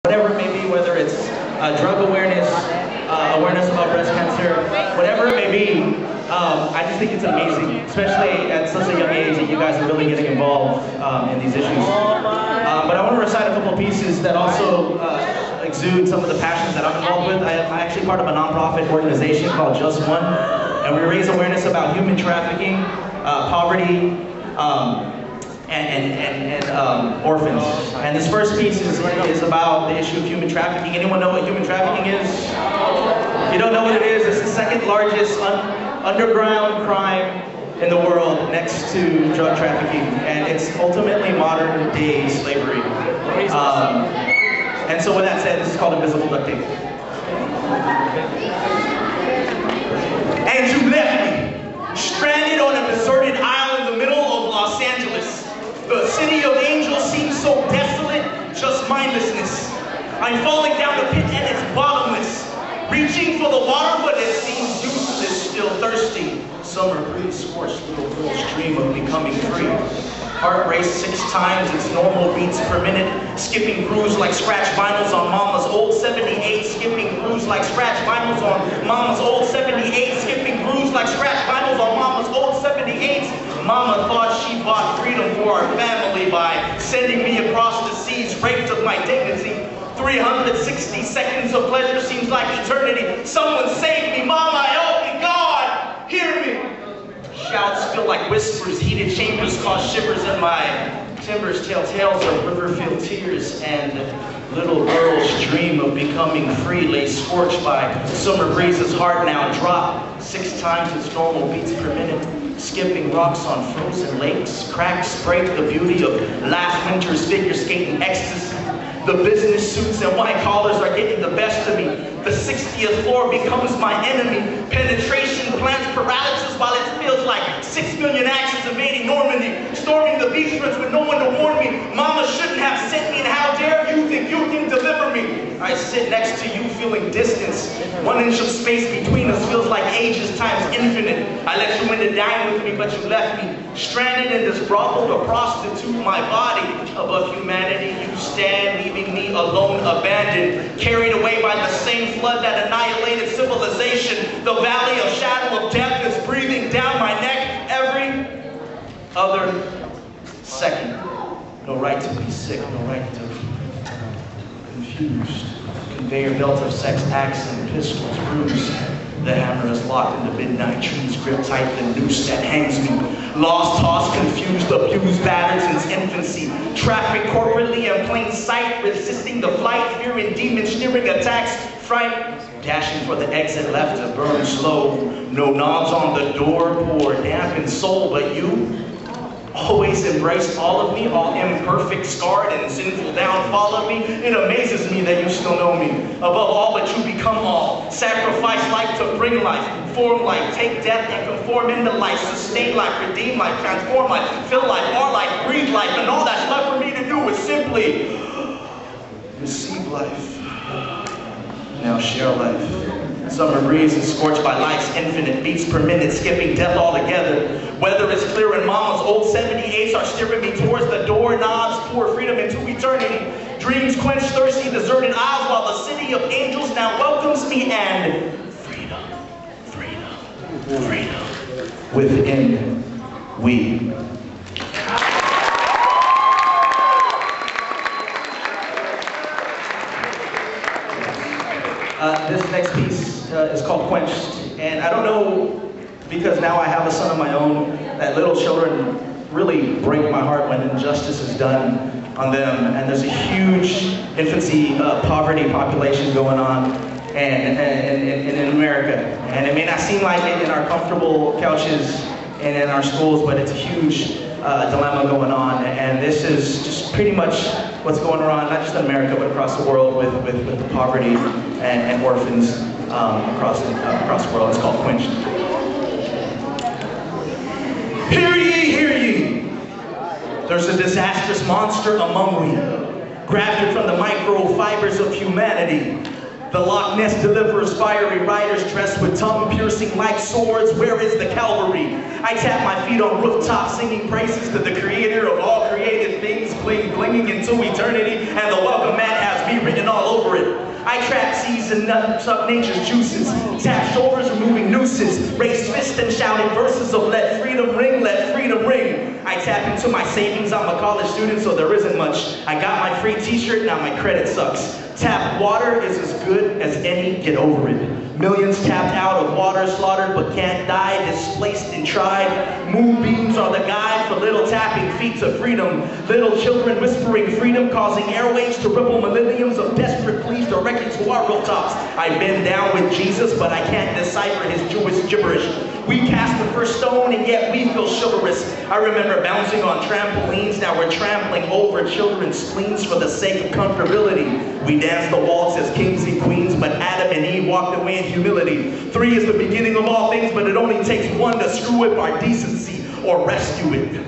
whatever it may be, whether it's drug awareness, awareness about breast cancer, whatever it may be, I just think it's amazing, especially at such a young age that you guys are really getting involved in these issues. But I want to recite a couple of pieces that also exude some of the passions that I'm involved with. I'm actually part of a nonprofit organization called Just One, and we raise awareness about human trafficking, poverty, and orphans. And this first piece is about the issue of human trafficking. Anyone know what human trafficking is? If you don't know what it is, it's the second largest underground crime in the world next to drug trafficking. And it's ultimately modern day slavery. And so with that said, this is called invisible duct tape. And you left me, stranded on a deserted island in the middle of Los Angeles. The city of angels seems so desolate, just mindlessness. I'm falling down the pit and it's bottomless. Reaching for the water, but it seems useless, still thirsty. Summer breeze scorched little girl's dream of becoming free. Heart race 6 times its normal beats per minute. Skipping grooves like scratch vinyls on mama's old 78. Skipping grooves like scratch vinyls on mama's old 78. Skipping grooves like scratch vinyls on mama's old 78. Mama thought she bought freedom for our family by sending me across the seas, raped of my dignity. 360 seconds of pleasure seems like eternity. Someone save me, Mama, help me, God, hear me. Shouts feel like whispers, heated chambers cause shivers in my timbers, tell tales of river-filled tears, and little girl's dream of becoming free lay scorched by summer breezes. Heart now dropped 6 times its normal beats per minute. Skipping rocks on frozen lakes, cracks break the beauty of last winter's figure skating ecstasy. The business suits and white collars are getting the best of me. The 60th floor becomes my enemy. Penetration plants paralysis while it feels like 6 million axes invading Normandy. Storming the beachfronts with no one to warn me. Mama shouldn't have sent me, and how dare you think you can deliver me? I sit next to you feeling distance. 1 inch of space between us feels like ages times infinite. I let you in to dine with me, but you left me. Stranded in this brothel to prostitute my body. Above humanity you stand, leaving me alone, abandoned, carried away by the same flood that annihilated civilization. The valley of shadow of death is breathing down my neck every other second. No right to be sick, no right to confused. Conveyor belt of sex acts and pistols bruised. The hammer is locked in the midnight trees, grip tight the noose that hangs me. Lost, tossed, confused, abused, battered since infancy. Traffic corporately in plain sight, resisting the flight, fearing demons, steering attacks, fright. Dashing for the exit left to burn slow. No knobs on the door, poor dampened soul, but you always embraced all of me, all imperfect, scarred, and sinful downfall of me. It amazes me that you still know me. Above all, but you become all. Sacrifice life to bring life, form life, take death and conform into life, sustain life, redeem life, transform life, fill life, more life, breathe life, and all that's left for me to do is simply receive life. Now share life. Summer breeze is scorched by life's infinite beats per minute, skipping death altogether. Weather is clear and mama's old 78s are steering me towards the doorknobs, pour freedom into eternity. Dreams quench thirsty, deserted aisles while the city of angels now welcomes me, and freedom, freedom, freedom. Within we. This next piece is called Quenched, and I don't know, because now I have a son of my own, that little children really break my heart when injustice is done on them, and there's a huge infancy poverty population going on in America, and it may not seem like it in our comfortable couches and in our schools, but it's a huge dilemma going on, and this is just pretty much what's going on, not just in America, but across the world with the poverty and orphans across the world. It's called Quenched. Hear ye, hear ye! There's a disastrous monster among we, grafted from the microfibers of humanity. The Loch Ness delivers fiery riders dressed with tongue-piercing like swords. Where is the cavalry? I tap my feet on rooftops singing praises to the creator of all created things, clinging into eternity, and the welcome mat has me written all over it. I trap seas and suck nature's juices, tap shoulders removing nooses, raise fists and shouting verses of let freedom ring, let freedom ring. I tap into my savings, I'm a college student so there isn't much. I got my free t-shirt, now my credit sucks. Tap water is as good as any, get over it. Millions tapped out of water, slaughtered but can't die, displaced and tried. Moonbeams are the guide for little tapping feet to freedom. Little children whispering freedom, causing airwaves to ripple millenniums of desperate pleas directed to our rooftops. I've been down with Jesus, but I can't decipher his Jewish gibberish. We cast the first stone and yet we feel chivalrous. I remember bouncing on trampolines, now we're trampling over children's spleens for the sake of comfortability. We danced the waltz as kings and queens, but Adam and Eve walked away in humility. 3 is the beginning of all things, but it only takes 1 to screw up our decency or rescue it.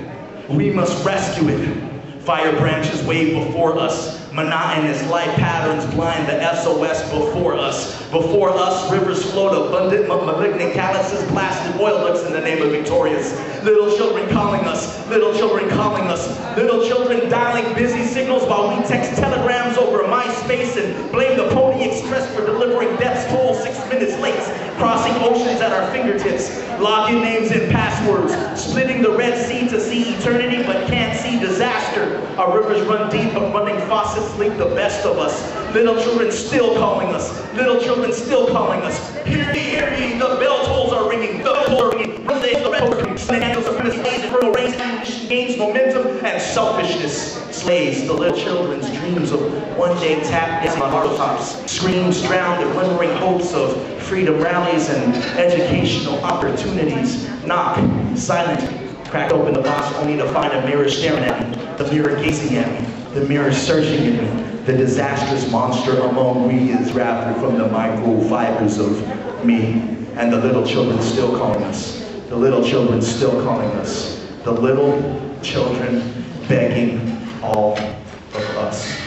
We must rescue it. Fire branches wave before us. Monotonous light patterns blind the SOS before us. Before us, rivers float abundant, malignant calluses, blasted oil ducts in the name of victorious. Little children calling us, little children calling us, little children dialing busy signals while we text telegrams over MySpace and blame the Pony Express for delivering death's toll 6 minutes late. Crossing oceans at our fingertips, login names and passwords, splitting the Red Sea to see eternity but can't see disaster. Our rivers run deep, but running faucets leak the best of us. Little children still calling us, little children still calling us. Hear ye, the bell tolls are ringing, the bells are ringing. Run the red are ringing, sun angels are finished, inferno rains, ambition gains momentum, and selfishness slays the little children's dreams of one day tap dancing on rooftops. Screams drowned in glimmering hopes of freedom rallies and educational opportunities. Knock, silent. Cracked open the box only to find a mirror staring at me, the mirror gazing at me, the mirror searching at me. The disastrous monster among we is wrapped from the microfibers of me. And the little children still calling us. The little children still calling us. The little children begging all of us.